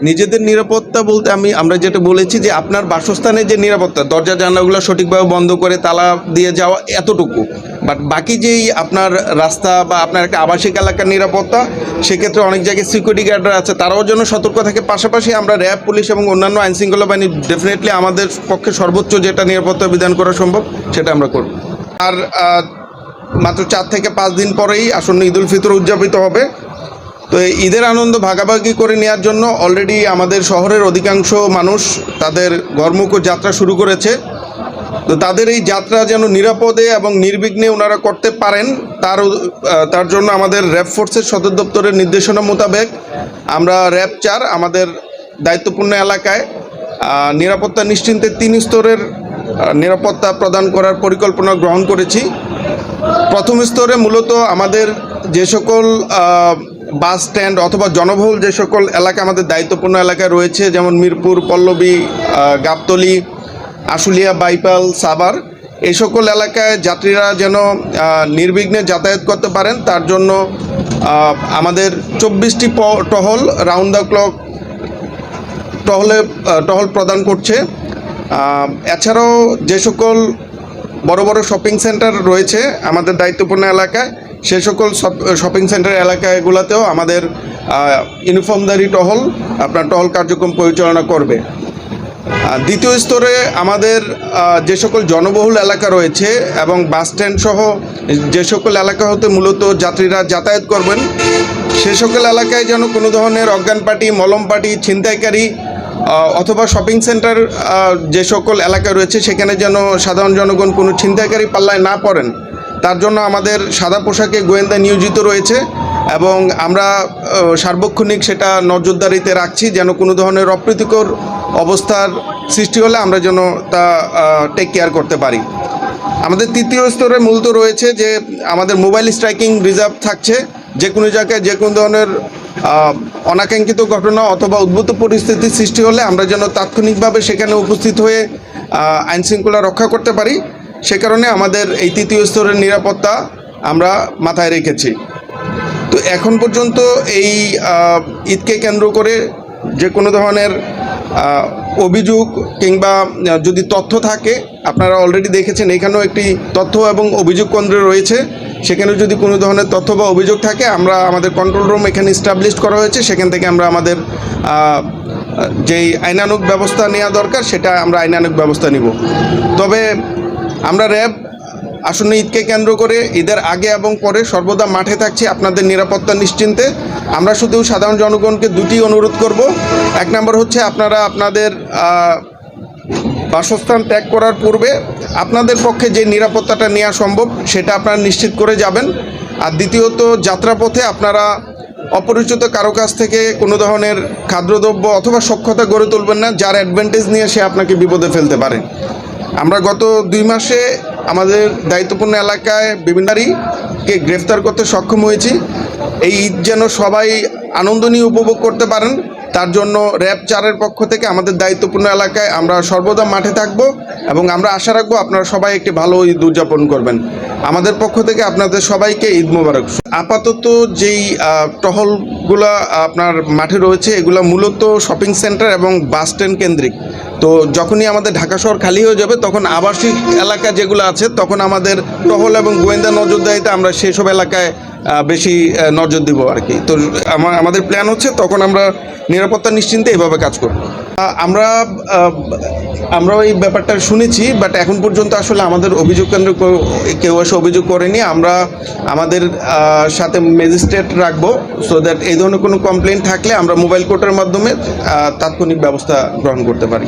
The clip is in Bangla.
নিজেদের নিরাপত্তা বলতে আমরা যেটা বলেছি যে আপনার বাসস্থানে যে নিরাপত্তা, দরজা জানালাগুলো সঠিকভাবে বন্ধ করে তালা দিয়ে যাওয়া, এতটুকু। বাট বাকি যেই আপনার রাস্তা বা আপনার একটা আবাসিক এলাকার নিরাপত্তা, সেক্ষেত্রে অনেক জায়গায় সিকিউরিটি গার্ডরা আছে, তারাও যেন সতর্ক থাকে। পাশাপাশি আমরা র্যাব, পুলিশ এবং অন্যান্য আইনশৃঙ্খলা বাহিনী ডেফিনেটলি আমাদের পক্ষে সর্বোচ্চ যেটা নিরাপত্তা বিধান করা সম্ভব সেটা আমরা করব। আর মাত্র 4 থেকে 5 দিন পরেই আসন্ন ঈদ উল ফিতর উদযাপিত হবে। তো এই ঈদের আনন্দ ভাগাভাগি করে নেওয়ার জন্য অলরেডি আমাদের শহরের অধিকাংশ মানুষ তাদের ঘরমুখ যাত্রা শুরু করেছে। তো তাদের এই যাত্রা যেন নিরাপদে এবং নির্বিঘ্নে ওনারা করতে পারেন, তার জন্য আমাদের র্যাব ফোর্সের সদর দপ্তরের নির্দেশনা মোতাবেক আমরা র্যাব 4 আমাদের দায়িত্বপূর্ণ এলাকায় নিরাপত্তা নিশ্চিন্তে 3 স্তরের নিরাপত্তা প্রদান করার পরিকল্পনা গ্রহণ করেছি। প্রথম স্তরে মূলত আমাদের যে সকল বাস স্ট্যান্ড অথবা জনবহুল যে সকল এলাকা আমাদের দায়িত্বপূর্ণ এলাকায় রয়েছে, যেমন মিরপুর, পল্লবী, গাবতলী, আশুলিয়া, বাইপাল, সাভার, এই সকল এলাকায় যাত্রীরা যেন নির্বিঘ্নে যাতায়াত করতে পারেন, তার জন্য আমাদের 24টি টহল রাউন্ড দ্য ক্লক টহল প্রদান করছে। এছাড়াও যে সকল বড় বড় শপিং সেন্টার রয়েছে আমাদের দায়িত্বপূর্ণ এলাকায়, সে সকল শপিং সেন্টার এলাকাগুলোতেও আমাদের ইউনিফর্মধারী টহল কার্যক্রম পরিচালনা করবে। দ্বিতীয় স্তরে আমাদের যে সকল জনবহুল এলাকা রয়েছে এবং বাস স্ট্যান্ড সহ যে সকল এলাকা হতে মূলত যাত্রীরা যাতায়াত করবেন, সে সকল এলাকায় যেন কোনো ধরনের অজ্ঞান পার্টি, মলম পার্টি, ছিনতাইকারী অথবা শপিং সেন্টার যে সকল এলাকা রয়েছে সেখানে যেন সাধারণ জনগণ কোনো ছিনতাইকারী পাল্লায় না পড়েন, তার জন্য আমাদের সাদা পোশাকে গোয়েন্দা নিয়োজিত রয়েছে এবং আমরা সার্বক্ষণিক সেটা নজরদারিতে রাখছি, যেন কোনো ধরনের অপ্রীতিকর অবস্থার সৃষ্টি হলে আমরা যেন তা টেক কেয়ার করতে পারি। আমাদের তৃতীয় স্তরে মূলত রয়েছে যে আমাদের মোবাইল স্ট্রাইকিং রিজার্ভ থাকছে। যে কোনো জায়গায় যে কোনো ধরনের অনাকাঙ্ক্ষিত ঘটনা অথবা উদ্ভূত পরিস্থিতির সৃষ্টি হলে আমরা যেন তাৎক্ষণিকভাবে সেখানে উপস্থিত হয়ে আইনশৃঙ্খলা রক্ষা করতে পারি, সে কারণে আমাদের এই তৃতীয় স্তরের নিরাপত্তা আমরা মাথায় রেখেছি। তো এখন পর্যন্ত এই ঈদকে কেন্দ্র করে যে কোনো ধরনের অভিযোগ কিংবা যদি তথ্য থাকে, আপনারা অলরেডি দেখেছেন এখানেও একটি তথ্য এবং অভিযোগ কেন্দ্র রয়েছে, সেখানে যদি কোনো ধরনের তথ্য বা অভিযোগ থাকে আমরা আমাদের কন্ট্রোল রুম এখানে এস্টাবলিশ করা হয়েছে, সেখান থেকে আমরা আমাদের যেই আইনানুগ ব্যবস্থা নেওয়া দরকার সেটা আমরা আইনানুগ ব্যবস্থা নিব। তবে আমরা র্যাব আসন্ন ঈদকে কেন্দ্র করে ঈদের আগে এবং পরে সর্বদা মাঠে থাকছি আপনাদের নিরাপত্তা নিশ্চিন্তে। আমরা শুধু সাধারণ জনগণকে দুটি অনুরোধ করব। 1 নম্বর হচ্ছে আপনারা আপনাদের বাসস্থান ত্যাগ করার পূর্বে আপনাদের পক্ষে যে নিরাপত্তাটা নেওয়া সম্ভব সেটা আপনারা নিশ্চিত করে যাবেন। আর দ্বিতীয়ত, যাত্রাপথে আপনারা অপরিচিত কারো কাছ থেকে কোনো ধরনের খাদ্যদ্রব্য অথবা সখ্যতা গড়ে তুলবেন না, যার অ্যাডভান্টেজ নিয়ে সে আপনাকে বিপদে ফেলতে পারে। আমরা গত 2 মাসে আমাদের দায়িত্বপূর্ণ এলাকায় বিভিন্নকে গ্রেফতার করতে সক্ষম হয়েছি। এই ঈদ যেন সবাই আনন্দ নিয়ে উপভোগ করতে পারেন, তার জন্য র্যাব 4-এর পক্ষ থেকে আমাদের দায়িত্বপূর্ণ এলাকায় আমরা সর্বদা মাঠে থাকব এবং আমরা আশা রাখবো আপনারা সবাই একটি ভালো ঈদ উদযাপন করবেন। আমাদের পক্ষ থেকে আপনাদের সবাইকে ঈদ মোবারক। আপাতত যেই টহলগুলো আপনার মাঠে রয়েছে এগুলো মূলত শপিং সেন্টার এবং বাস স্ট্যান্ড কেন্দ্রিক। তো যখনই আমাদের ঢাকা শহর খালি হয়ে যাবে তখন আবাসিক এলাকা যেগুলো আছে তখন আমাদের টহল এবং গোয়েন্দা নজরদারিতে আমরা সেই সব এলাকায় বেশি নজর দিব আর কি। তো আমাদের প্ল্যান হচ্ছে তখন আমরা নিরাপত্তা নিশ্চিন্তে এভাবে কাজ করব। আমরাও এই ব্যাপারটা শুনেছি, বাট এখন পর্যন্ত আসলে আমাদের অভিযোগ কেন্দ্র কেউ এসে অভিযোগ করেনি। আমরা আমাদের সাথে ম্যাজিস্ট্রেট রাখবো, সো দ্যাট এই ধরনের কোনো কমপ্লেন থাকলে আমরা মোবাইল কোর্টের মাধ্যমে তাৎক্ষণিক ব্যবস্থা গ্রহণ করতে পারি।